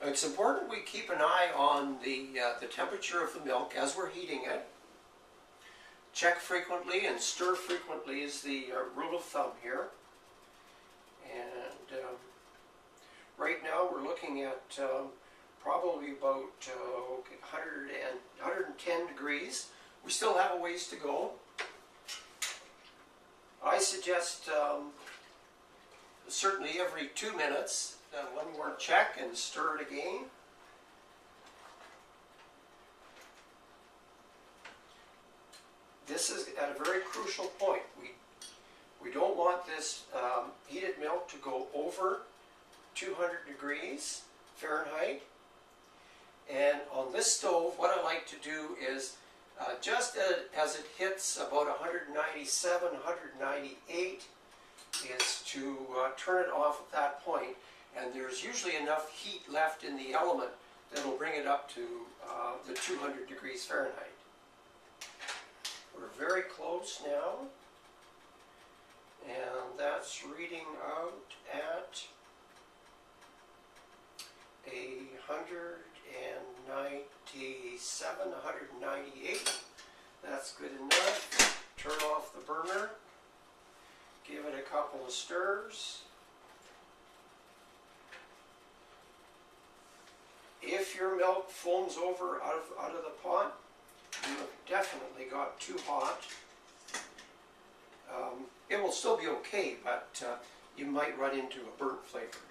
It's important we keep an eye on the temperature of the milk as we're heating it. Check frequently and stir frequently is the rule of thumb here. And right now we're looking at probably about 110 degrees. We still have a ways to go. I suggest certainly every 2 minutes, one more check and stir it again. This is at a very crucial point. We don't want this heated milk to go over 200 degrees Fahrenheit. And on this stove, what I like to do is just as it hits about 197, 198, is to turn it off at that point. And there's usually enough heat left in the element that will bring it up to the 200 degrees Fahrenheit. We're very close now. And that's reading out at 197, 198. That's good enough. Turn off the burner. Give it a couple of stirs. If your milk foams over out of the pot, you have definitely got too hot. It will still be okay, but you might run into a burnt flavor.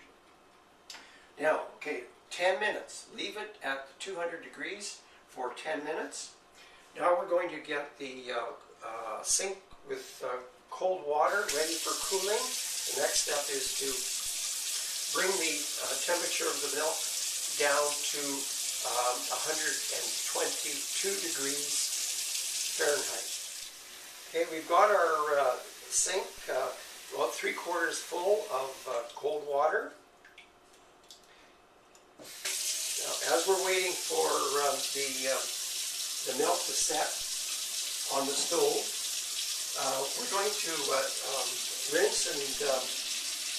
Now, okay, 10 minutes. Leave it at 200 degrees for 10 minutes. Now we're going to get the sink with cold water ready for cooling. The next step is to bring the temperature of the milk down to 122 degrees Fahrenheit. Okay, we've got our sink about 3/4 full of cold water. Now, as we're waiting for the milk to set on the stove, we're going to rinse and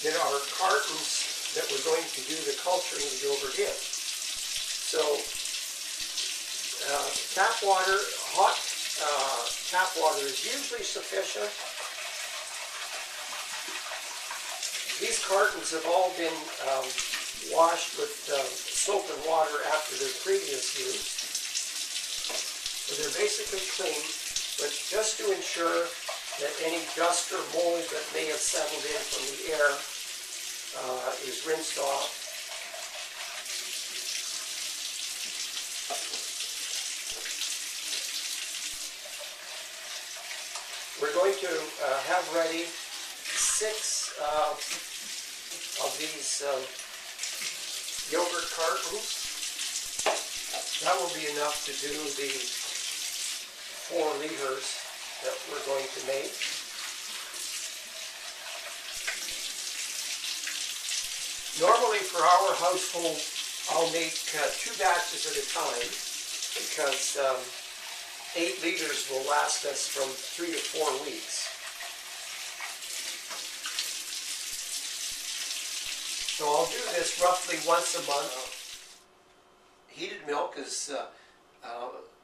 get our cartons that we're going to do the culturing of the yogurt in. So, tap water, hot tap water is usually sufficient. These cartons have all been washed with soap and water after their previous use. So they're basically clean, but just to ensure that any dust or mold that may have settled in from the air is rinsed off. We're going to have ready 6 of these yogurt cartons. That will be enough to do the 4 liters that we're going to make. Normally for our household, I'll make 2 batches at a time because 8 liters will last us from 3 to 4 weeks. So I'll do this roughly once a month. Heated milk is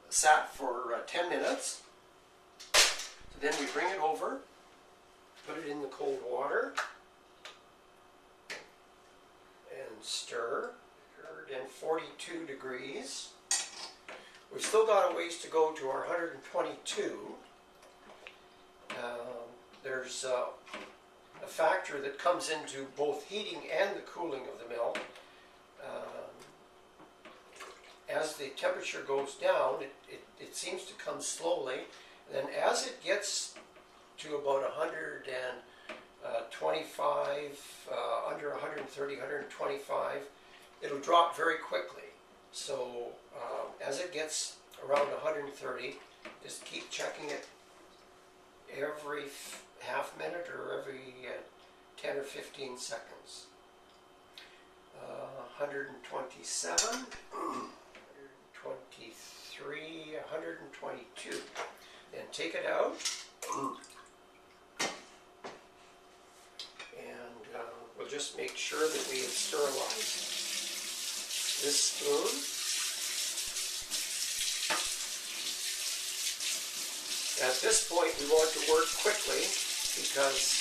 sat for 10 minutes. So then we bring it over, put it in the cold water, and stir. And 42 degrees. We've still got a ways to go to our 122. There's a factor that comes into both heating and the cooling of the milk. As the temperature goes down, it seems to come slowly. And then as it gets to about 125, under 130, 125, it'll drop very quickly. So as it gets around 130, just keep checking it every half minute or every 10 or 15 seconds. 127, 123, 122. Then take it out. And we'll just make sure that we have sterilized this spoon. At this point, we want to work quickly because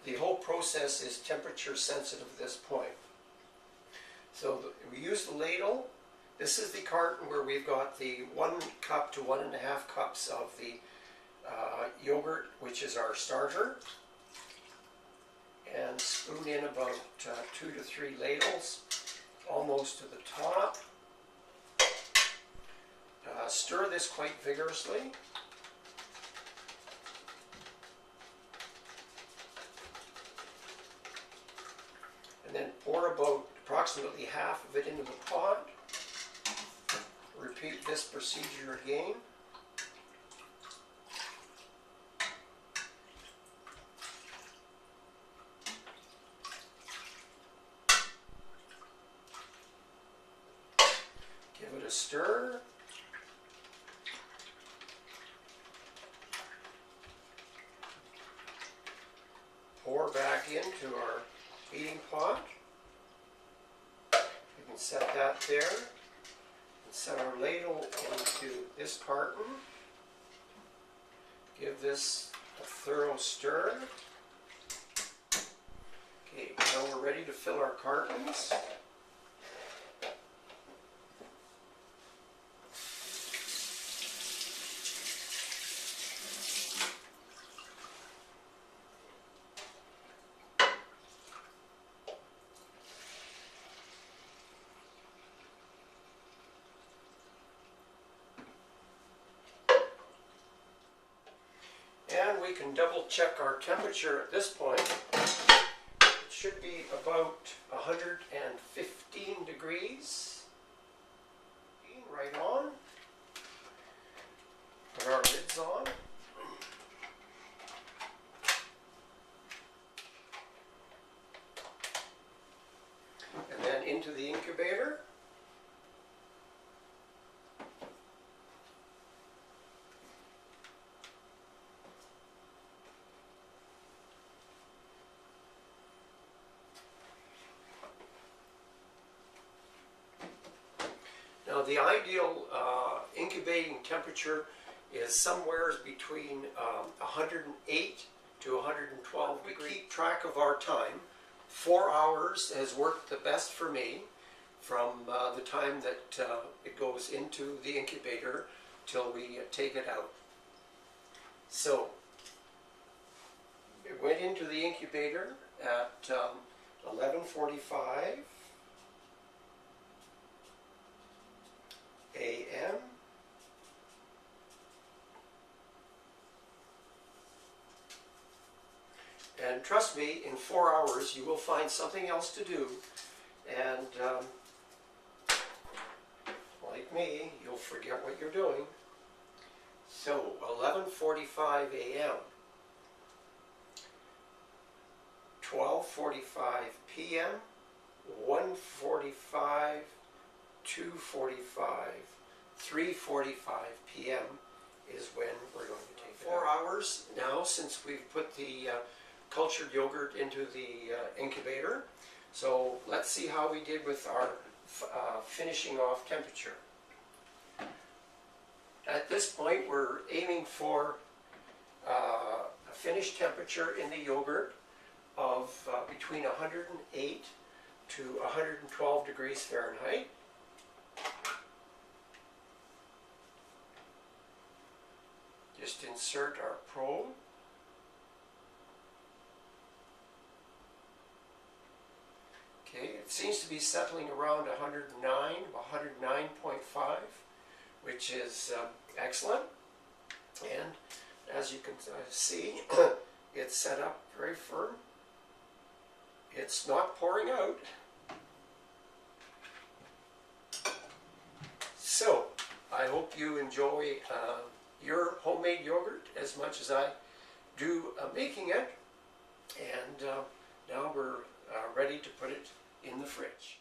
the whole process is temperature sensitive at this point. So we use the ladle. This is the carton where we've got the 1 cup to 1.5 cups of the yogurt, which is our starter. And spoon in about 2 to 3 ladles, almost to the top. Stir this quite vigorously. And then pour about approximately half of it into the pot. Repeat this procedure again. Give it a stir. Pour back into our heating pot. We can set that there. And set our ladle into this carton. Give this a thorough stir. Okay, now we're ready to fill our cartons. And we can double check our temperature at this point. It should be about 115 degrees. Right on. Put our lids on. And then into the incubator. Now the ideal incubating temperature is somewhere between 108 to 112 degrees. We keep track of our time. 4 hours has worked the best for me from the time that it goes into the incubator till we take it out. So it went into the incubator at 11:45 a.m. And trust me, in 4 hours you will find something else to do, and like me, you'll forget what you're doing. So 11:45 a.m. 12:45 p.m. 1:45, 2:45, 3:45 p.m. is when we're going to take it. 4 hours now since we've put the cultured yogurt into the incubator. So let's see how we did with our finishing off temperature. At this point we're aiming for a finished temperature in the yogurt of between 108 to 112 degrees Fahrenheit. Just insert our probe. Okay, it seems to be settling around 109.5, which is excellent. And as you can see, it's set up very firm. It's not pouring out. So, I hope you enjoy your homemade yogurt as much as I do making it. And now we're ready to put it in the fridge.